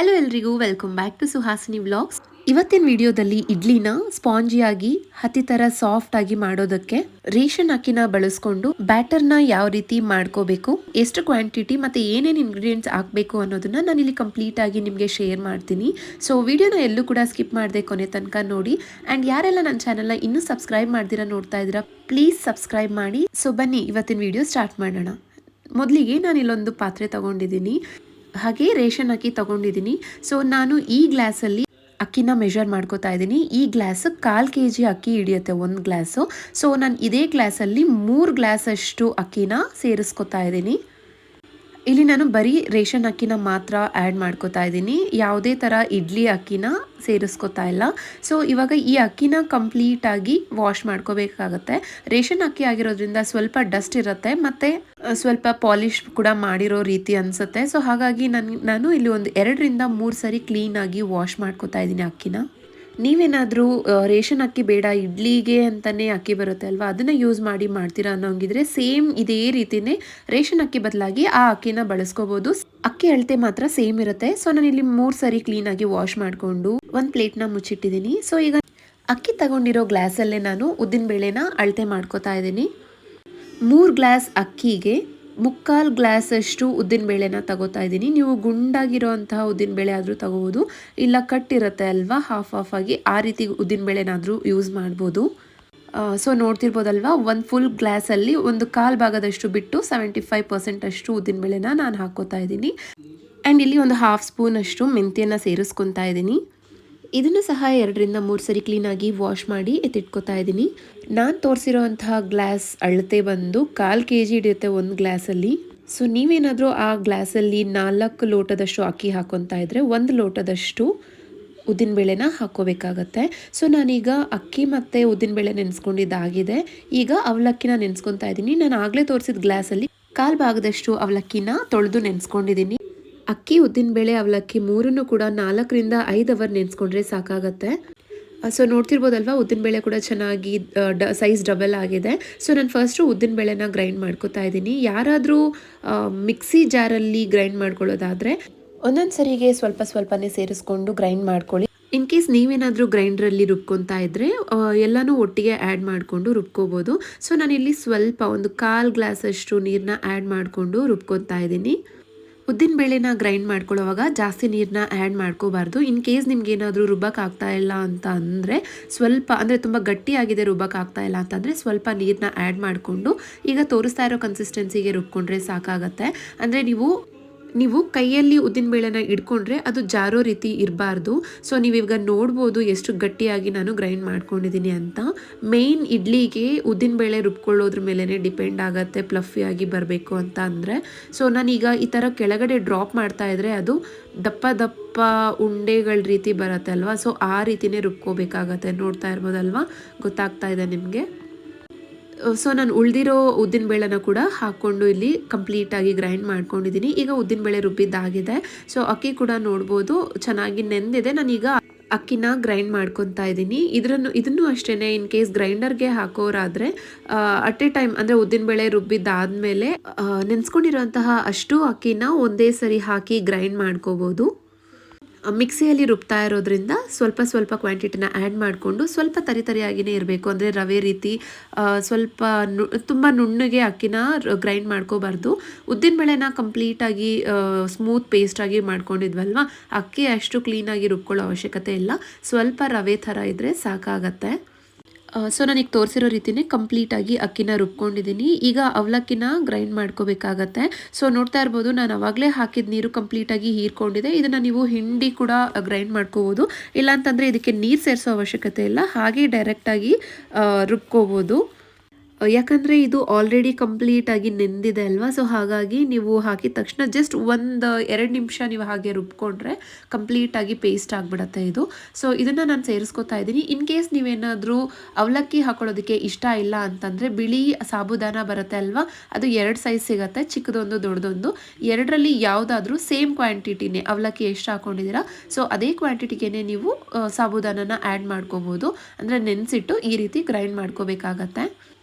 Hello ಎಲ್ರಿಗೂ welcome back to Suhasini vlogs. ಇವತ್ತಿನ ವಿಡಿಯೋದಲ್ಲಿ ಇಡ್ಲಿನ ಸ್ಪಾಂಜಿಯಾಗಿ ಹತ್ತಿ ಥರ ಸಾಫ್ಟ್ ಆಗಿ ಮಾಡೋದಕ್ಕೆ ರೇಷನ್ ಅಕ್ಕಿನ ಬಳಸ್ಕೊಂಡು ಬ್ಯಾಟರ್ನ ಯಾವ ರೀತಿ ಮಾಡ್ಕೋಬೇಕು, ಎಷ್ಟು ಕ್ವಾಂಟಿಟಿ ಮತ್ತೆ ಏನೇನು ಇಂಗ್ರೀಡಿಯೆಂಟ್ಸ್ ಹಾಕಬೇಕು ಅನ್ನೋದನ್ನ ನಾನು ಇಲ್ಲಿ ಕಂಪ್ಲೀಟ್ ಆಗಿ ನಿಮಗೆ ಶೇರ್ ಮಾಡ್ತೀನಿ. ಸೊ ವಿಡಿಯೋನ ಎಲ್ಲೂ ಕೂಡ ಸ್ಕಿಪ್ ಮಾಡದೆ ಕೊನೆ ತನಕ ನೋಡಿ. ಆ್ಯಂಡ್ ಯಾರೆಲ್ಲ ನನ್ನ ಚಾನಲ್ನ ಇನ್ನೂ ಸಬ್ಸ್ಕ್ರೈಬ್ ಮಾಡ್ದಿರಾ ನೋಡ್ತಾ ಇದ್ದೀರಾ, ಪ್ಲೀಸ್ ಸಬ್ಸ್ಕ್ರೈಬ್ ಮಾಡಿ. ಸೊ ಬನ್ನಿ ಇವತ್ತಿನ ವಿಡಿಯೋ ಸ್ಟಾರ್ಟ್ ಮಾಡೋಣ. ಮೊದಲಿಗೆ ನಾನು ಇಲ್ಲೊಂದು ಪಾತ್ರೆ ತಗೊಂಡಿದ್ದೀನಿ, ಹಾಗೆ ರೇಷನ್ ಅಕ್ಕಿ ತಗೊಂಡಿದ್ದೀನಿ. ಸೊ ನಾನು ಈ ಗ್ಲಾಸಲ್ಲಿ ಅಕ್ಕಿನ ಮೆಷರ್ ಮಾಡ್ಕೋತಾ ಇದ್ದೀನಿ. ಈ ಗ್ಲಾಸ್ 1/4 kg ಅಕ್ಕಿ ಹಿಡಿಯುತ್ತೆ ಒಂದು ಗ್ಲಾಸು. ಸೊ ನಾನು ಇದೇ ಗ್ಲಾಸಲ್ಲಿ 3 ಗ್ಲಾಸಷ್ಟು ಅಕ್ಕಿನ ಸೇರಿಸ್ಕೊತಾ ಇದ್ದೀನಿ. ಇಲ್ಲಿ ನಾನು ಬರೀ ರೇಷನ್ ಅಕ್ಕಿನ ಮಾತ್ರ ಆ್ಯಡ್ ಮಾಡ್ಕೋತಾ ಇದ್ದೀನಿ, ಯಾವುದೇ ಥರ ಇಡ್ಲಿ ಅಕ್ಕಿನ ಸೇರಿಸ್ಕೊತಾ ಇಲ್ಲ. ಸೊ ಇವಾಗ ಈ ಅಕ್ಕಿನ ಕಂಪ್ಲೀಟಾಗಿ ವಾಶ್ ಮಾಡ್ಕೋಬೇಕಾಗತ್ತೆ. ರೇಷನ್ ಅಕ್ಕಿ ಆಗಿರೋದ್ರಿಂದ ಸ್ವಲ್ಪ ಡಸ್ಟ್ ಇರುತ್ತೆ ಮತ್ತು ಸ್ವಲ್ಪ ಪಾಲಿಶ್ ಕೂಡ ಮಾಡಿರೋ ರೀತಿ ಅನಿಸುತ್ತೆ. ಸೊ ಹಾಗಾಗಿ ನಾನು ಇಲ್ಲಿ ಒಂದು 2 ರಿಂದ 3 ಸರಿ ಕ್ಲೀನಾಗಿ ವಾಶ್ ಮಾಡ್ಕೋತಾ ಇದ್ದೀನಿ ಅಕ್ಕಿನ. ನೀವೇನಾದರೂ ರೇಷನ್ ಅಕ್ಕಿ ಬೇಡ, ಇಡ್ಲಿಗೆ ಅಂತಲೇ ಅಕ್ಕಿ ಬರುತ್ತೆ ಅಲ್ವಾ, ಅದನ್ನು ಯೂಸ್ ಮಾಡ್ತೀರಾ ಅನ್ನೋಂಗಿದ್ರೆ ಸೇಮ್ ಇದೇ ರೀತಿಯೇ ರೇಷನ್ ಅಕ್ಕಿ ಬದಲಾಗಿ ಆ ಅಕ್ಕಿನ ಬಳಸ್ಕೋಬೋದು. ಅಕ್ಕಿ ಅಳತೆ ಮಾತ್ರ ಸೇಮ್ ಇರುತ್ತೆ. ಸೊ ನಾನು ಇಲ್ಲಿ 3 ಸರಿ ಕ್ಲೀನಾಗಿ ವಾಶ್ ಮಾಡಿಕೊಂಡು ಒಂದು ಪ್ಲೇಟ್ನ ಮುಚ್ಚಿಟ್ಟಿದ್ದೀನಿ. ಸೊ ಈಗ ಅಕ್ಕಿ ತಗೊಂಡಿರೋ ಗ್ಲಾಸಲ್ಲೇ ನಾನು ಉದ್ದಿನಬೇಳೆನ ಅಳತೆ ಮಾಡ್ಕೋತಾ ಇದ್ದೀನಿ. 3 ಗ್ಲಾಸ್ ಅಕ್ಕಿಗೆ 3/4 ಗ್ಲಾಸಷ್ಟು ಉದ್ದಿನಬೇಳೆನ ತಗೋತಾ ಇದ್ದೀನಿ. ನೀವು ಗುಂಡಾಗಿರೋ ಅಂತಹ ಉದ್ದಿನಬೇಳೆ ಆದರೂ ತಗೋಬೋದು, ಇಲ್ಲ ಕಟ್ಟಿರುತ್ತೆ ಅಲ್ವಾ ಹಾಫ್ ಆಗಿ, ಆ ರೀತಿ ಉದ್ದಿನಬೇಳೆನಾದರೂ ಯೂಸ್ ಮಾಡ್ಬೋದು. ಸೊ ನೋಡ್ತಿರ್ಬೋದಲ್ವಾ, ಒಂದು ಫುಲ್ ಗ್ಲಾಸಲ್ಲಿ ಒಂದು 1/4 ಭಾಗದಷ್ಟು ಬಿಟ್ಟು 75% ಅಷ್ಟು ಉದ್ದಿನಬೇಳೆನ ನಾನು ಹಾಕ್ಕೋತಾ ಇದ್ದೀನಿ. ಆ್ಯಂಡ್ ಇಲ್ಲಿ ಒಂದು 1/2 ಸ್ಪೂನಷ್ಟು ಮೆಂತ್ಯನ ಸೇರಿಸ್ಕೊತಾ ಇದ್ದೀನಿ. ಇದನ್ನು ಸಹ 2 ರಿಂದ 3 ಸರಿ ಕ್ಲೀನಾಗಿ ವಾಶ್ ಮಾಡಿ ಎತ್ತಿಟ್ಕೋತಾ ಇದ್ದೀನಿ. ನಾನು ತೋರಿಸಿರೋಂತಹ ಗ್ಲಾಸ್ ಅಳತೆ ಬಂದು 1/4 kg ಹಿಡಿಯುತ್ತೆ ಒಂದು ಗ್ಲಾಸಲ್ಲಿ. ಸೊ ನೀವೇನಾದರೂ ಆ ಗ್ಲಾಸಲ್ಲಿ 4 ಲೋಟದಷ್ಟು ಅಕ್ಕಿ ಹಾಕ್ಕೊತಾ ಇದ್ದರೆ 1 ಲೋಟದಷ್ಟು ಉದ್ದಿನಬೇಳೆನ ಹಾಕ್ಕೋಬೇಕಾಗತ್ತೆ. ಸೊ ನಾನೀಗ ಅಕ್ಕಿ ಮತ್ತು ಉದ್ದಿನಬೇಳೆ ನೆನೆಸ್ಕೊಂಡಿದ್ದಾಗಿದೆ. ಈಗ ಅವಲಕ್ಕಿನ ನೆನೆಸ್ಕೊತಾ ಇದ್ದೀನಿ. ನಾನು ಆಗಲೇ ತೋರಿಸಿದ ಗ್ಲಾಸಲ್ಲಿ 1/4 ಭಾಗದಷ್ಟು ಅವಲಕ್ಕಿನ ತೊಳೆದು ನೆನೆಸ್ಕೊಂಡಿದ್ದೀನಿ. ಅಕ್ಕಿ, ಉದ್ದಿನಬೇಳೆ, ಅವಲಕ್ಕಿ 3 ಕೂಡ 4 ರಿಂದ 5 ಅವರ್ ನೆನೆಸ್ಕೊಂಡ್ರೆ ಸಾಕಾಗತ್ತೆ. ಸೊ ನೋಡ್ತಿರ್ಬೋದಲ್ವಾ, ಉದ್ದಿನಬೇಳೆ ಕೂಡ ಚೆನ್ನಾಗಿ ಸೈಜ್ ಡಬಲ್ ಆಗಿದೆ. ಸೊ ನಾನು ಫಸ್ಟು ಉದ್ದಿನಬೇಳೆನ ಗ್ರೈಂಡ್ ಮಾಡ್ಕೋತಾ ಇದ್ದೀನಿ. ಯಾರಾದರೂ ಮಿಕ್ಸಿ ಜಾರಲ್ಲಿ ಗ್ರೈಂಡ್ ಮಾಡ್ಕೊಳ್ಳೋದಾದರೆ ಒಂದೊಂದು ಸರಿಗೆ ಸ್ವಲ್ಪನೇ ಸೇರಿಸ್ಕೊಂಡು ಗ್ರೈಂಡ್ ಮಾಡ್ಕೊಳ್ಳಿ. ಇನ್ ಕೇಸ್ ನೀವೇನಾದರೂ ಗ್ರೈಂಡ್ರಲ್ಲಿ ರುಬ್ಕೊತಾ ಇದ್ದರೆ ಎಲ್ಲನೂ ಒಟ್ಟಿಗೆ ಆ್ಯಡ್ ಮಾಡಿಕೊಂಡು ರುಬ್ಕೋಬೋದು. ಸೊ ನಾನಿಲ್ಲಿ ಸ್ವಲ್ಪ ಒಂದು 1/4 ಗ್ಲಾಸಷ್ಟು ನೀರನ್ನ ಆ್ಯಡ್ ಮಾಡಿಕೊಂಡು ರುಬ್ಕೊತಾ ಇದ್ದೀನಿ. ಉದ್ದಿನಬೇಳೆನ ಗ್ರೈಂಡ್ ಮಾಡ್ಕೊಳ್ಳೋವಾಗ ಜಾಸ್ತಿ ನೀರನ್ನ ಆ್ಯಡ್ ಮಾಡ್ಕೋಬಾರ್ದು. ಇನ್ ಕೇಸ್ ನಿಮ್ಗೆ ಏನಾದರೂ ರುಬ್ಬಕ್ಕೆ ಆಗ್ತಾ ಇಲ್ಲ ಅಂತ ಅಂದರೆ ಸ್ವಲ್ಪ, ಅಂದರೆ ತುಂಬ ಗಟ್ಟಿಯಾಗಿದೆ ರುಬ್ಬಕ್ಕೆ ಆಗ್ತಾ ಇಲ್ಲ ಅಂತಂದರೆ ಸ್ವಲ್ಪ ನೀರನ್ನ ಆ್ಯಡ್ ಮಾಡಿಕೊಂಡು ಈಗ ತೋರಿಸ್ತಾ ಇರೋ ಕನ್ಸಿಸ್ಟೆನ್ಸಿಗೆ ರುಬ್ಕೊಂಡ್ರೆ ಸಾಕಾಗತ್ತೆ. ಅಂದರೆ ನೀವು ಕೈಯಲ್ಲಿ ಉದ್ದಿನಬೇಳೆನ ಇಟ್ಕೊಂಡ್ರೆ ಅದು ಜಾರೋ ರೀತಿ ಇರಬಾರ್ದು. ಸೊ ನೀವೀಗ ನೋಡ್ಬೋದು ಎಷ್ಟು ಗಟ್ಟಿಯಾಗಿ ನಾನು ಗ್ರೈಂಡ್ ಮಾಡ್ಕೊಂಡಿದ್ದೀನಿ ಅಂತ. ಮೇಯ್ನ್ ಇಡ್ಲಿಗೆ ಉದ್ದಿನಬೇಳೆ ರುಬ್ಕೊಳ್ಳೋದ್ರ ಮೇಲೇ ಡಿಪೆಂಡ್ ಆಗುತ್ತೆ ಪ್ಲಫಿಯಾಗಿ ಬರಬೇಕು ಅಂತ ಅಂದರೆ. ಸೊ ನಾನೀಗ ಈ ಥರ ಕೆಳಗಡೆ ಡ್ರಾಪ್ ಮಾಡ್ತಾ ಇದ್ದರೆ ಅದು ದಪ್ಪ ಉಂಡೆಗಳ ರೀತಿ ಬರುತ್ತೆ ಅಲ್ವಾ, ಸೊ ಆ ರೀತಿಯೇ ರುಬ್ಕೋಬೇಕಾಗತ್ತೆ. ನೋಡ್ತಾ ಇರ್ಬೋದಲ್ವಾ, ಗೊತ್ತಾಗ್ತಾ ಇದೆ ನಿಮಗೆ. ಸೊ ನಾನು ಉಳಿದಿರೋ ಉದ್ದಿನಬೇಳೆನ ಕೂಡ ಹಾಕ್ಕೊಂಡು ಇಲ್ಲಿ ಕಂಪ್ಲೀಟಾಗಿ ಗ್ರೈಂಡ್ ಮಾಡ್ಕೊಂಡಿದ್ದೀನಿ. ಈಗ ಉದ್ದಿನಬೇಳೆ ರುಬ್ಬಿದ್ದಾಗಿದೆ. ಸೊ ಅಕ್ಕಿ ಕೂಡ ನೋಡ್ಬೋದು ಚೆನ್ನಾಗಿ ನೆಂದಿದೆ. ನಾನೀಗ ಅಕ್ಕಿನ ಗ್ರೈಂಡ್ ಮಾಡ್ಕೊತಾ ಇದ್ದೀನಿ. ಇದನ್ನು ಅಷ್ಟೇ, ಇನ್ ಕೇಸ್ ಗ್ರೈಂಡರ್ಗೆ ಹಾಕೋರಾದರೆ ಅಟ್ ಎ ಟೈಮ್, ಅಂದರೆ ಉದ್ದಿನಬೇಳೆ ರುಬ್ಬಿದ್ದಾದಮೇಲೆ ನೆನೆಸ್ಕೊಂಡಿರೋಂತಹ ಅಷ್ಟು ಅಕ್ಕಿನ ಒಂದೇ ಸರಿ ಹಾಕಿ ಗ್ರೈಂಡ್ ಮಾಡ್ಕೋಬೋದು. ಮಿಕ್ಸಿಯಲ್ಲಿ ರುಬ್ತಾ ಇರೋದ್ರಿಂದ ಸ್ವಲ್ಪ ಕ್ವಾಂಟಿಟಿನ ಆ್ಯಡ್ ಮಾಡಿಕೊಂಡು ಸ್ವಲ್ಪ ತರಿಯಾಗಿಯೇ ಇರಬೇಕು. ಅಂದರೆ ರವೆ ರೀತಿ ಸ್ವಲ್ಪ ತುಂಬ ನುಣ್ಣಗೆ ಅಕ್ಕಿನ ಗ್ರೈಂಡ್ ಮಾಡ್ಕೋಬಾರ್ದು. ಉದ್ದಿನಬೇಳೆನ ಕಂಪ್ಲೀಟಾಗಿ ಸ್ಮೂತ್ ಪೇಸ್ಟಾಗಿ ಮಾಡ್ಕೊಂಡಿದ್ವಲ್ವ, ಅಕ್ಕಿ ಅಷ್ಟು ಕ್ಲೀನಾಗಿ ರುಬ್ಕೊಳ್ಳೋ ಅವಶ್ಯಕತೆ ಇಲ್ಲ. ಸ್ವಲ್ಪ ರವೆ ಥರ ಇದ್ದರೆ ಸಾಕಾಗತ್ತೆ. ಸೊ ನಾನೀಗ ತೋರಿಸಿರೋ ರೀತಿಯೇ ಕಂಪ್ಲೀಟಾಗಿ ಅಕ್ಕಿನ ರುಬ್ಕೊಂಡಿದ್ದೀನಿ. ಈಗ ಅವಲಕ್ಕಿನ ಗ್ರೈಂಡ್ ಮಾಡ್ಕೋಬೇಕಾಗತ್ತೆ. ಸೊ ನೋಡ್ತಾ ಇರ್ಬೋದು, ನಾನು ಆವಾಗಲೇ ಹಾಕಿದ ನೀರು ಕಂಪ್ಲೀಟಾಗಿ ಹೀರ್ಕೊಂಡಿದೆ. ಇದನ್ನು ನೀವು ಹಿಂಡಿ ಕೂಡ ಗ್ರೈಂಡ್ ಮಾಡ್ಕೋಬೋದು, ಇಲ್ಲಾಂತಂದರೆ ಇದಕ್ಕೆ ನೀರು ಸೇರಿಸೋ ಅವಶ್ಯಕತೆ ಇಲ್ಲ, ಹಾಗೆ ಡೈರೆಕ್ಟಾಗಿ ರುಬ್ಕೋಬೋದು. ಯಾಕಂದರೆ ಇದು ಆಲ್ರೆಡಿ ಕಂಪ್ಲೀಟಾಗಿ ನೆಂದಿದೆ ಅಲ್ವಾ. ಸೊ ಹಾಗಾಗಿ ನೀವು ಹಾಕಿದ ತಕ್ಷಣ ಜಸ್ಟ್ 1-2 ನಿಮಿಷ ನೀವು ಹಾಗೆ ರುಬ್ಕೊಂಡ್ರೆ ಕಂಪ್ಲೀಟಾಗಿ ಪೇಸ್ಟ್ ಆಗಿಬಿಡತ್ತೆ ಇದು. ಸೊ ಇದನ್ನು ನಾನು ಸೇರಿಸ್ಕೊತಾ ಇದ್ದೀನಿ. ಇನ್ ಕೇಸ್ ನೀವೇನಾದರೂ ಅವಲಕ್ಕಿ ಹಾಕೊಳ್ಳೋದಕ್ಕೆ ಇಷ್ಟ ಇಲ್ಲ ಅಂತಂದರೆ ಬಿಳಿ ಸಾಬುದಾನ ಬರುತ್ತೆ ಅಲ್ವಾ, ಅದು 2 ಸೈಜ್ ಸಿಗುತ್ತೆ, ಚಿಕ್ಕದೊಂದು ದೊಡ್ಡದೊಂದು. 2ರಲ್ಲಿ ಯಾವುದಾದ್ರೂ ಸೇಮ್ ಕ್ವಾಂಟಿಟಿನೇ, ಅವಲಕ್ಕಿ ಎಷ್ಟು ಹಾಕ್ಕೊಂಡಿದ್ದೀರಾ ಸೊ ಅದೇ ಕ್ವಾಂಟಿಟಿಗೆ ನೀವು ಸಾಬುದಾನನ ಆ್ಯಡ್ ಮಾಡ್ಕೋಬೋದು. ಅಂದರೆ ನೆನೆಸಿಟ್ಟು ಈ ರೀತಿ ಗ್ರೈಂಡ್ ಮಾಡ್ಕೋಬೇಕಾಗತ್ತೆ.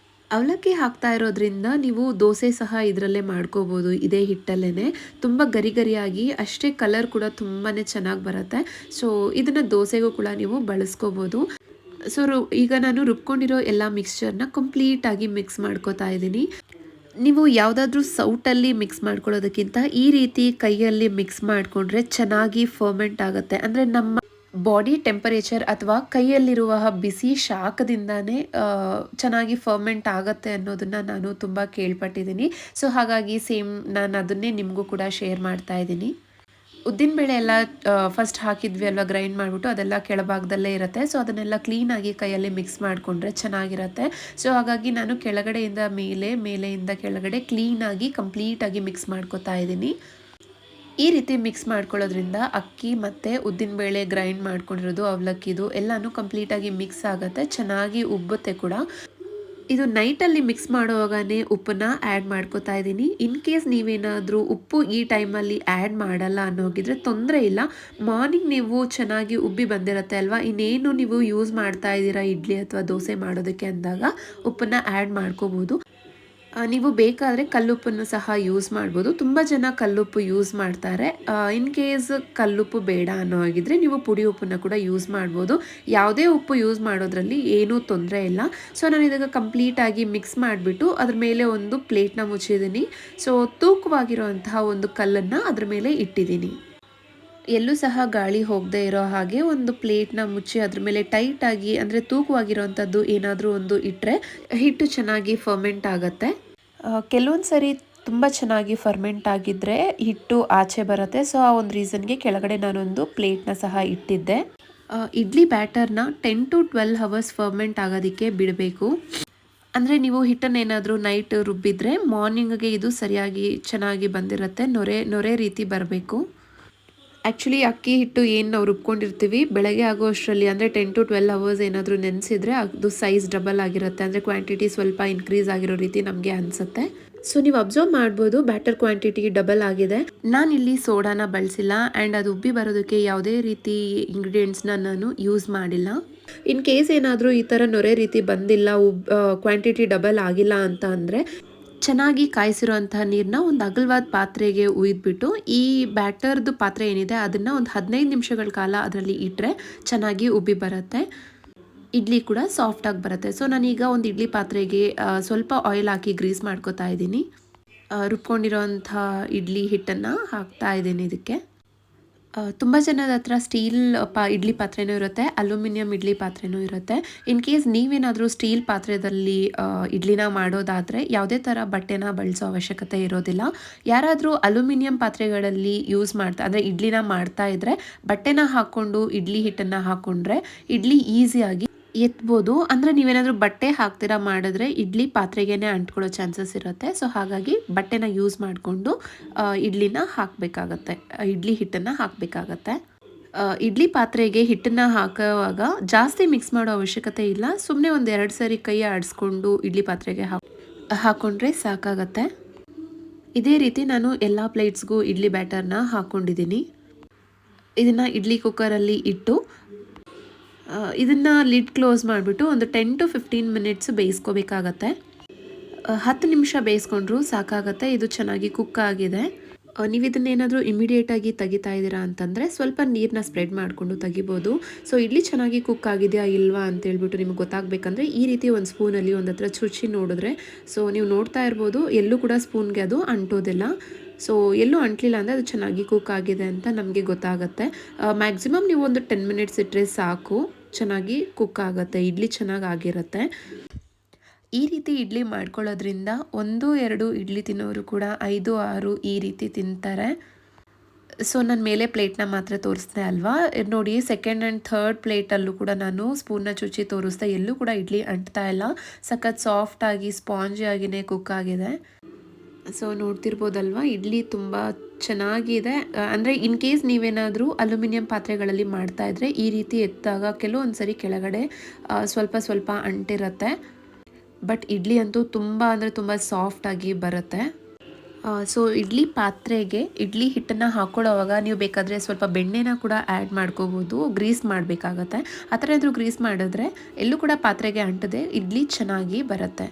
ಅವಲಕ್ಕಿ ಹಾಕ್ತಾ ಇರೋದ್ರಿಂದ ನೀವು ದೋಸೆ ಸಹ ಇದರಲ್ಲೇ ಮಾಡ್ಕೋಬೋದು ಇದೇ ಹಿಟ್ಟಲ್ಲೇ. ತುಂಬ ಗರಿ ಗರಿಯಾಗಿ ಅಷ್ಟೇ ಕಲರ್ ಕೂಡ ತುಂಬಾ ಚೆನ್ನಾಗಿ ಬರುತ್ತೆ. ಸೊ ಇದನ್ನು ದೋಸೆಗೂ ಕೂಡ ನೀವು ಬಳಸ್ಕೋಬೋದು. ಸೊ ಈಗ ನಾನು ರುಬ್ಕೊಂಡಿರೋ ಎಲ್ಲ ಮಿಕ್ಸ್ಚರ್ನ ಕಂಪ್ಲೀಟಾಗಿ ಮಿಕ್ಸ್ ಮಾಡ್ಕೋತಾ ಇದ್ದೀನಿ. ನೀವು ಯಾವುದಾದ್ರೂ ಸೌಟಲ್ಲಿ ಮಿಕ್ಸ್ ಮಾಡ್ಕೊಳ್ಳೋದಕ್ಕಿಂತ ಈ ರೀತಿ ಕೈಯಲ್ಲಿ ಮಿಕ್ಸ್ ಮಾಡಿಕೊಂಡ್ರೆ ಚೆನ್ನಾಗಿ ಫರ್ಮೆಂಟ್ ಆಗುತ್ತೆ. ಅಂದರೆ ನಮ್ಮ ಬಾಡಿ ಟೆಂಪರೇಚರ್ ಅಥವಾ ಕೈಯಲ್ಲಿರುವ ಬಿಸಿ ಶಾಖದಿಂದಾನೇ ಚೆನ್ನಾಗಿ ಫರ್ಮೆಂಟ್ ಆಗುತ್ತೆ ಅನ್ನೋದನ್ನು ನಾನು ತುಂಬ ಕೇಳ್ಪಟ್ಟಿದ್ದೀನಿ. ಸೊ ಹಾಗಾಗಿ ಸೇಮ್ ನಾನು ಅದನ್ನೇ ನಿಮಗೂ ಕೂಡ ಶೇರ್ ಮಾಡ್ತಾ ಇದ್ದೀನಿ. ಉದ್ದಿನಬೇಳೆ ಎಲ್ಲ ಫಸ್ಟ್ ಹಾಕಿದ್ವಿ ಅಲ್ವಾ, ಗ್ರೈಂಡ್ ಮಾಡಿಬಿಟ್ಟು ಅದೆಲ್ಲ ಕೆಳಭಾಗದಲ್ಲೇ ಇರುತ್ತೆ. ಸೊ ಅದನ್ನೆಲ್ಲ ಕ್ಲೀನಾಗಿ ಕೈಯಲ್ಲಿ ಮಿಕ್ಸ್ ಮಾಡಿಕೊಂಡ್ರೆ ಚೆನ್ನಾಗಿರುತ್ತೆ. ಸೊ ಹಾಗಾಗಿ ನಾನು ಕೆಳಗಡೆಯಿಂದ ಮೇಲೆ, ಮೇಲೆಯಿಂದ ಕೆಳಗಡೆ ಕ್ಲೀನಾಗಿ ಕಂಪ್ಲೀಟಾಗಿ ಮಿಕ್ಸ್ ಮಾಡ್ಕೊತಾ ಇದ್ದೀನಿ. ಈ ರೀತಿ ಮಿಕ್ಸ್ ಮಾಡ್ಕೊಳ್ಳೋದ್ರಿಂದ ಅಕ್ಕಿ ಮತ್ತು ಉದ್ದಿನಬೇಳೆ ಗ್ರೈಂಡ್ ಮಾಡ್ಕೊಂಡಿರೋದು ಅವಲಕ್ಕಿದು ಎಲ್ಲನೂ ಕಂಪ್ಲೀಟಾಗಿ ಮಿಕ್ಸ್ ಆಗುತ್ತೆ, ಚೆನ್ನಾಗಿ ಉಬ್ಬುತ್ತೆ ಕೂಡ. ಇದು ನೈಟಲ್ಲಿ ಮಿಕ್ಸ್ ಮಾಡುವಾಗನೇ ಉಪ್ಪನ್ನ ಆ್ಯಡ್ ಮಾಡ್ಕೋತಾ ಇದ್ದೀನಿ. ಇನ್ ಕೇಸ್ ನೀವೇನಾದರೂ ಉಪ್ಪು ಈ ಟೈಮಲ್ಲಿ ಆ್ಯಡ್ ಮಾಡಲ್ಲ ಅನ್ನೋಗಿದ್ರೆ ತೊಂದರೆ ಇಲ್ಲ. ಮಾರ್ನಿಂಗ್ ನೀವು ಚೆನ್ನಾಗಿ ಉಬ್ಬಿ ಬಂದಿರುತ್ತೆ ಅಲ್ವಾ, ಇನ್ನೇನು ನೀವು ಯೂಸ್ ಮಾಡ್ತಾ ಇದ್ದೀರಾ ಇಡ್ಲಿ ಅಥವಾ ದೋಸೆ ಮಾಡೋದಕ್ಕೆ ಅಂದಾಗ ಉಪ್ಪನ್ನ ಆ್ಯಡ್ ಮಾಡ್ಕೋಬೋದು. ನೀವು ಬೇಕಾದರೆ ಕಲ್ಲುಪ್ಪನ್ನು ಸಹ ಯೂಸ್ ಮಾಡ್ಬೋದು. ತುಂಬ ಜನ ಕಲ್ಲುಪ್ಪು ಯೂಸ್ ಮಾಡ್ತಾರೆ. ಇನ್ ಕೇಸ್ ಕಲ್ಲುಪ್ಪು ಬೇಡ ಅನ್ನೋ ಹಾಗಿದ್ರೆ ನೀವು ಪುಡಿ ಉಪ್ಪನ್ನು ಕೂಡ ಯೂಸ್ ಮಾಡ್ಬೋದು. ಯಾವುದೇ ಉಪ್ಪು ಯೂಸ್ ಮಾಡೋದ್ರಲ್ಲಿ ಏನೂ ತೊಂದರೆ ಇಲ್ಲ. ಸೊ ನಾನು ಇದಕ್ಕೆ ಕಂಪ್ಲೀಟಾಗಿ ಮಿಕ್ಸ್ ಮಾಡಿಬಿಟ್ಟು ಅದ್ರ ಮೇಲೆ ಒಂದು ಪ್ಲೇಟ್ನ ಮುಚ್ಚಿದ್ದೀನಿ. ಸೊ ತೂಕವಾಗಿರುವಂತಹ ಒಂದು ಕಲ್ಲನ್ನು ಅದ್ರ ಮೇಲೆ ಇಟ್ಟಿದ್ದೀನಿ. ಎಲ್ಲೂ ಸಹ ಗಾಳಿ ಹೋಗದೆ ಇರೋ ಹಾಗೆ ಒಂದು ಪ್ಲೇಟ್ನ ಮುಚ್ಚಿ ಅದ್ರ ಮೇಲೆ ಟೈಟಾಗಿ ಅಂದರೆ ತೂಕವಾಗಿರೋವಂಥದ್ದು ಏನಾದರೂ ಒಂದು ಇಟ್ಟರೆ ಹಿಟ್ಟು ಚೆನ್ನಾಗಿ ಫರ್ಮೆಂಟ್ ಆಗುತ್ತೆ. ಕೆಲವೊಂದು ಸರಿ ತುಂಬ ಚೆನ್ನಾಗಿ ಫರ್ಮೆಂಟ್ ಆಗಿದ್ದರೆ ಹಿಟ್ಟು ಆಚೆ ಬರುತ್ತೆ. ಸೊ ಆ ಒಂದು ರೀಸನ್ಗೆ ಕೆಳಗಡೆ ನಾನೊಂದು ಪ್ಲೇಟ್ನ ಸಹ ಇಟ್ಟಿದ್ದೆ. ಇಡ್ಲಿ ಬ್ಯಾಟರ್ನ 10 to 12 ಅವರ್ಸ್ ಫರ್ಮೆಂಟ್ ಆಗೋದಕ್ಕೆ ಬಿಡಬೇಕು. ಅಂದರೆ ನೀವು ಹಿಟ್ಟನ್ನೇನಾದರೂ ನೈಟ್ ರುಬ್ಬಿದ್ರೆ ಮಾರ್ನಿಂಗ್ಗೆ ಇದು ಸರಿಯಾಗಿ ಚೆನ್ನಾಗಿ ಬಂದಿರುತ್ತೆ. ನೊರೆ ರೀತಿ ಬರಬೇಕು. ಆ್ಯಕ್ಚುಲಿ ಅಕ್ಕಿ ಹಿಟ್ಟು ಏನು ನಾವು ರುಬ್ಕೊಂಡಿರ್ತೀವಿ ಬೆಳಗ್ಗೆ ಆಗೋ ಅಷ್ಟರಲ್ಲಿ ಅಂದರೆ 10 to 12 ಅವರ್ಸ್ ಏನಾದರೂ ನೆನೆಸಿದ್ರೆ ಅದು ಸೈಜ್ ಡಬಲ್ ಆಗಿರುತ್ತೆ. ಅಂದರೆ ಕ್ವಾಂಟಿಟಿ ಸ್ವಲ್ಪ ಇನ್ಕ್ರೀಸ್ ಆಗಿರೋ ರೀತಿ ನಮಗೆ ಅನಿಸುತ್ತೆ. ಸೊ ನೀವು ಅಬ್ಸರ್ವ್ ಮಾಡ್ಬೋದು ಬ್ಯಾಟರ್ ಕ್ವಾಂಟಿಟಿ ಡಬಲ್ ಆಗಿದೆ. ನಾನಿಲ್ಲಿ ಸೋಡಾನ ಬಳಸಿಲ್ಲ ಆ್ಯಂಡ್ ಅದು ಉಬ್ಬಿ ಬರೋದಕ್ಕೆ ಯಾವುದೇ ರೀತಿ ಇಂಗ್ರೀಡಿಯೆಂಟ್ಸ್ನ ನಾನು ಯೂಸ್ ಮಾಡಿಲ್ಲ. ಇನ್ ಕೇಸ್ ಏನಾದರೂ ಈ ಥರ ನೊರೆ ರೀತಿ ಬಂದಿಲ್ಲ, ಕ್ವಾಂಟಿಟಿ ಡಬಲ್ ಆಗಿಲ್ಲ ಅಂತ ಅಂದರೆ ಚೆನ್ನಾಗಿ ಕಾಯಿಸಿರುವಂತಹ ನೀರನ್ನ ಒಂದು ಅಗಲವಾದ ಪಾತ್ರೆಗೆ ಉಯ್ದುಬಿಟ್ಟು ಈ ಬ್ಯಾಟರ್ದು ಪಾತ್ರೆ ಏನಿದೆ ಅದನ್ನು ಒಂದು 15 ನಿಮಿಷಗಳ ಕಾಲ ಅದರಲ್ಲಿ ಇಟ್ಟರೆ ಚೆನ್ನಾಗಿ ಉಬ್ಬಿ ಬರುತ್ತೆ. ಇಡ್ಲಿ ಕೂಡ ಸಾಫ್ಟಾಗಿ ಬರುತ್ತೆ. ಸೊ ನಾನೀಗ ಒಂದು ಇಡ್ಲಿ ಪಾತ್ರೆಗೆ ಸ್ವಲ್ಪ ಆಯಿಲ್ ಹಾಕಿ ಗ್ರೀಸ್ ಮಾಡ್ಕೊತಾ ಇದ್ದೀನಿ. ರುಬ್ಕೊಂಡಿರೋಂಥ ಇಡ್ಲಿ ಹಿಟ್ಟನ್ನು ಹಾಕ್ತಾ ಇದ್ದೀನಿ ಇದಕ್ಕೆ. ತುಂಬ ಜನದ ಹತ್ರ ಸ್ಟೀಲ್ ಇಡ್ಲಿ ಪಾತ್ರೆನೂ ಇರುತ್ತೆ, ಅಲ್ಯೂಮಿನಿಯಂ ಇಡ್ಲಿ ಪಾತ್ರೆನೂ ಇರುತ್ತೆ. ಇನ್ ಕೇಸ್ ನೀವೇನಾದರೂ ಸ್ಟೀಲ್ ಪಾತ್ರೆಯಲ್ಲಿ ಇಡ್ಲಿನ ಮಾಡೋದಾದರೆ ಯಾವುದೇ ಥರ ಬಟ್ಟೆನ ಬಳಸೋ ಅವಶ್ಯಕತೆ ಇರೋದಿಲ್ಲ. ಯಾರಾದರೂ ಅಲ್ಯೂಮಿನಿಯಂ ಪಾತ್ರೆಗಳಲ್ಲಿ ಯೂಸ್ ಅಂದರೆ ಇಡ್ಲಿನ ಮಾಡ್ತಾ ಇದ್ದರೆ ಬಟ್ಟೆನ ಹಾಕ್ಕೊಂಡು ಇಡ್ಲಿ ಹಿಟ್ಟನ್ನು ಹಾಕ್ಕೊಂಡ್ರೆ ಇಡ್ಲಿ ಈಸಿಯಾಗಿ ಎತ್ಬೋದು. ಅಂದರೆ ನೀವೇನಾದರೂ ಬಟ್ಟೆ ಹಾಕ್ತೀರಾ ಮಾಡಿದ್ರೆ ಇಡ್ಲಿ ಪಾತ್ರೆಗೇ ಅಂಟ್ಕೊಳ್ಳೋ ಚಾನ್ಸಸ್ ಇರುತ್ತೆ. ಸೊ ಹಾಗಾಗಿ ಬಟ್ಟೆನ ಯೂಸ್ ಮಾಡಿಕೊಂಡು ಇಡ್ಲಿನ ಹಾಕಬೇಕಾಗತ್ತೆ, ಇಡ್ಲಿ ಹಿಟ್ಟನ್ನು ಹಾಕಬೇಕಾಗತ್ತೆ. ಇಡ್ಲಿ ಪಾತ್ರೆಗೆ ಹಿಟ್ಟನ್ನು ಹಾಕುವಾಗ ಜಾಸ್ತಿ ಮಿಕ್ಸ್ ಮಾಡೋ ಅವಶ್ಯಕತೆ ಇಲ್ಲ. ಸುಮ್ಮನೆ ಒಂದು 2 ಸರಿ ಕೈ ಆಡಿಸ್ಕೊಂಡು ಇಡ್ಲಿ ಪಾತ್ರೆಗೆ ಹಾಕ್ಕೊಂಡ್ರೆ ಸಾಕಾಗತ್ತೆ. ಇದೇ ರೀತಿ ನಾನು ಎಲ್ಲ ಪ್ಲೇಟ್ಸ್ಗೂ ಇಡ್ಲಿ ಬ್ಯಾಟರ್ನ ಹಾಕ್ಕೊಂಡಿದ್ದೀನಿ. ಇದನ್ನು ಇಡ್ಲಿ ಕುಕ್ಕರಲ್ಲಿ ಇಟ್ಟು ಇದನ್ನು ಲಿಡ್ ಕ್ಲೋಸ್ ಮಾಡಿಬಿಟ್ಟು ಒಂದು 10 to 15 ಮಿನಿಟ್ಸ್ ಬೇಯಿಸ್ಕೋಬೇಕಾಗತ್ತೆ. 10 ನಿಮಿಷ ಬೇಯಿಸ್ಕೊಂಡ್ರೂ ಸಾಕಾಗತ್ತೆ. ಇದು ಚೆನ್ನಾಗಿ ಕುಕ್ ಆಗಿದೆ. ನೀವು ಇದನ್ನೇನಾದರೂ ಇಮಿಡಿಯೇಟಾಗಿ ತೆಗಿತಾ ಇದ್ದೀರಾ ಅಂತಂದರೆ ಸ್ವಲ್ಪ ನೀರನ್ನ ಸ್ಪ್ರೆಡ್ ಮಾಡಿಕೊಂಡು ತೆಗಿಬೋದು. ಸೊ ಇಡ್ಲಿ ಚೆನ್ನಾಗಿ ಕುಕ್ ಆಗಿದೆಯಾ ಇಲ್ವಾ ಅಂತೇಳ್ಬಿಟ್ಟು ನಿಮ್ಗೆ ಗೊತ್ತಾಗಬೇಕಂದ್ರೆ ಈ ರೀತಿ ಒಂದು ಸ್ಪೂನಲ್ಲಿ ಒಂದು ಹತ್ರ ಚುಚ್ಚಿ ನೋಡಿದ್ರೆ, ಸೊ ನೀವು ನೋಡ್ತಾ ಇರ್ಬೋದು ಎಲ್ಲೂ ಕೂಡ ಸ್ಪೂನ್ಗೆ ಅದು ಅಂಟೋದಿಲ್ಲ. ಸೊ ಎಲ್ಲೂ ಅಂಟಲಿಲ್ಲ ಅಂದರೆ ಅದು ಚೆನ್ನಾಗಿ ಕುಕ್ ಆಗಿದೆ ಅಂತ ನಮಗೆ ಗೊತ್ತಾಗುತ್ತೆ. ಮ್ಯಾಕ್ಸಿಮಮ್ ನೀವು ಒಂದು 10 ಮಿನಿಟ್ಸ್ ಇಟ್ಟರೆ ಸಾಕು, ಚೆನ್ನಾಗಿ ಕುಕ್ ಆಗುತ್ತೆ, ಇಡ್ಲಿ ಚೆನ್ನಾಗಿ ಆಗಿರುತ್ತೆ. ಈ ರೀತಿ ಇಡ್ಲಿ ಮಾಡ್ಕೊಳ್ಳೋದ್ರಿಂದ 1-2 ಇಡ್ಲಿ ತಿನ್ನೋರು ಕೂಡ 5-6 ಈ ರೀತಿ ತಿಂತಾರೆ. ಸೊ ನಾನು ಮೇಲೆ ಪ್ಲೇಟ್ನ ಮಾತ್ರ ತೋರಿಸ್ದೆ ಅಲ್ವಾ, ನೋಡಿ ಸೆಕೆಂಡ್ ಆ್ಯಂಡ್ ಥರ್ಡ್ ಪ್ಲೇಟಲ್ಲೂ ಕೂಡ ನಾನು ಸ್ಪೂನ್ನ ಚುಚ್ಚಿ ತೋರಿಸ್ದೆ, ಎಲ್ಲೂ ಕೂಡ ಇಡ್ಲಿ ಅಂಟ್ತಾ ಇಲ್ಲ. ಸಖತ್ ಸಾಫ್ಟಾಗಿ ಸ್ಪಾಂಜಿಯಾಗಿಯೇ ಕುಕ್ ಆಗಿದೆ. ಸೊ ನೋಡ್ತಿರ್ಬೋದಲ್ವ ಇಡ್ಲಿ ತುಂಬ ಚೆನ್ನಾಗಿದೆ. ಅಂದರೆ ಇನ್ ಕೇಸ್ ನೀವೇನಾದರೂ ಅಲ್ಯೂಮಿನಿಯಂ ಪಾತ್ರೆಗಳಲ್ಲಿ ಮಾಡ್ತಾಯಿದ್ರೆ ಈ ರೀತಿ ಎತ್ತಾಗ ಕೆಲವೊಂದು ಸರಿ ಕೆಳಗಡೆ ಸ್ವಲ್ಪ ಅಂಟಿರುತ್ತೆ. ಬಟ್ ಇಡ್ಲಿ ಅಂತೂ ತುಂಬ ಅಂದರೆ ತುಂಬ ಸಾಫ್ಟಾಗಿ ಬರುತ್ತೆ. ಸೊ ಇಡ್ಲಿ ಪಾತ್ರೆಗೆ ಇಡ್ಲಿ ಹಿಟ್ಟನ್ನು ಹಾಕ್ಕೊಳ್ಳೋವಾಗ ನೀವು ಬೇಕಾದರೆ ಸ್ವಲ್ಪ ಬೆಣ್ಣೆನ ಕೂಡ ಆ್ಯಡ್ ಮಾಡ್ಕೋಬೋದು, ಗ್ರೀಸ್ ಮಾಡಬೇಕಾಗತ್ತೆ. ಆ ಥರ ಏನಾದರೂ ಗ್ರೀಸ್ ಮಾಡಿದ್ರೆ ಎಲ್ಲೂ ಕೂಡ ಪಾತ್ರೆಗೆ ಅಂಟದೆ ಇಡ್ಲಿ ಚೆನ್ನಾಗಿ ಬರುತ್ತೆ.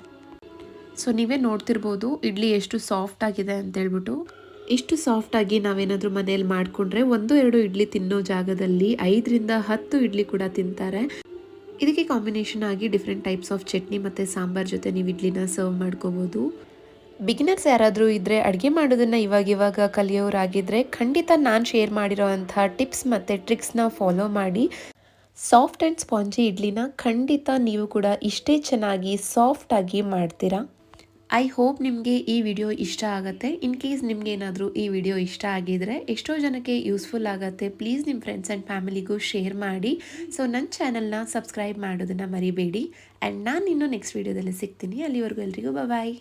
ಸೊ ನೀವೇ ನೋಡ್ತಿರ್ಬೋದು ಇಡ್ಲಿ ಎಷ್ಟು ಸಾಫ್ಟ್ ಆಗಿದೆ ಅಂತ ಹೇಳ್ಬಿಟ್ಟು. ಇಷ್ಟು ಸಾಫ್ಟ್ ಆಗಿ ನಾವೇನಾದರೂ ಮನೆಯಲ್ಲಿ ಮಾಡಿಕೊಂಡ್ರೆ 1-2 ಇಡ್ಲಿ ತಿನ್ನೋ ಜಾಗದಲ್ಲಿ 5ರಿಂದ 10 ಇಡ್ಲಿ ಕೂಡ ತಿಂತಾರೆ. ಇದಕ್ಕೆ ಕಾಂಬಿನೇಷನ್ ಆಗಿ ಡಿಫ್ರೆಂಟ್ ಟೈಪ್ಸ್ ಆಫ್ ಚಟ್ನಿ ಮತ್ತು ಸಾಂಬಾರ್ ಜೊತೆ ನೀವು ಇಡ್ಲಿನ ಸರ್ವ್ ಮಾಡ್ಕೋಬೋದು. ಬಿಗಿನರ್ಸ್ ಯಾರಾದರೂ ಇದ್ದರೆ ಅಡುಗೆ ಮಾಡೋದನ್ನು ಇವಾಗ ಕಲಿಯೋರಾಗಿದ್ದರೆ ಖಂಡಿತ ನಾನು ಶೇರ್ ಮಾಡಿರೋ ಅಂಥ ಟಿಪ್ಸ್ ಮತ್ತು ಟ್ರಿಕ್ಸ್ನ ಫಾಲೋ ಮಾಡಿ ಸಾಫ್ಟ್ ಆ್ಯಂಡ್ ಸ್ಪಾಂಜಿ ಇಡ್ಲಿನ ಖಂಡಿತ ನೀವು ಕೂಡ ಇಷ್ಟೇ ಚೆನ್ನಾಗಿ ಸಾಫ್ಟಾಗಿ ಮಾಡ್ತೀರಾ. ಐ ಹೋಪ್ ನಿಮಗೆ ಈ ವಿಡಿಯೋ ಇಷ್ಟ ಆಗುತ್ತೆ. ಇನ್ ಕೇಸ್ ನಿಮ್ಗೆ ಏನಾದರೂ ಈ ವಿಡಿಯೋ ಇಷ್ಟ ಆಗಿದರೆ ಎಷ್ಟೋ ಜನಕ್ಕೆ ಯೂಸ್ಫುಲ್ ಆಗುತ್ತೆ. ಪ್ಲೀಸ್ ನಿಮ್ಮ ಫ್ರೆಂಡ್ಸ್ ಆ್ಯಂಡ್ ಫ್ಯಾಮಿಲಿಗೂ ಶೇರ್ ಮಾಡಿ. ಸೊ ನನ್ನ ಚಾನಲ್ನ ಸಬ್ಸ್ಕ್ರೈಬ್ ಮಾಡೋದನ್ನು ಮರಿಬೇಡಿ. ಆ್ಯಂಡ್ ನಾನು ಇನ್ನೂ ನೆಕ್ಸ್ಟ್ ವಿಡಿಯೋದಲ್ಲಿ ಸಿಗ್ತೀನಿ. ಅಲ್ಲಿವರೆಗೂ ಎಲ್ರಿಗೂ ಬಾಯ್.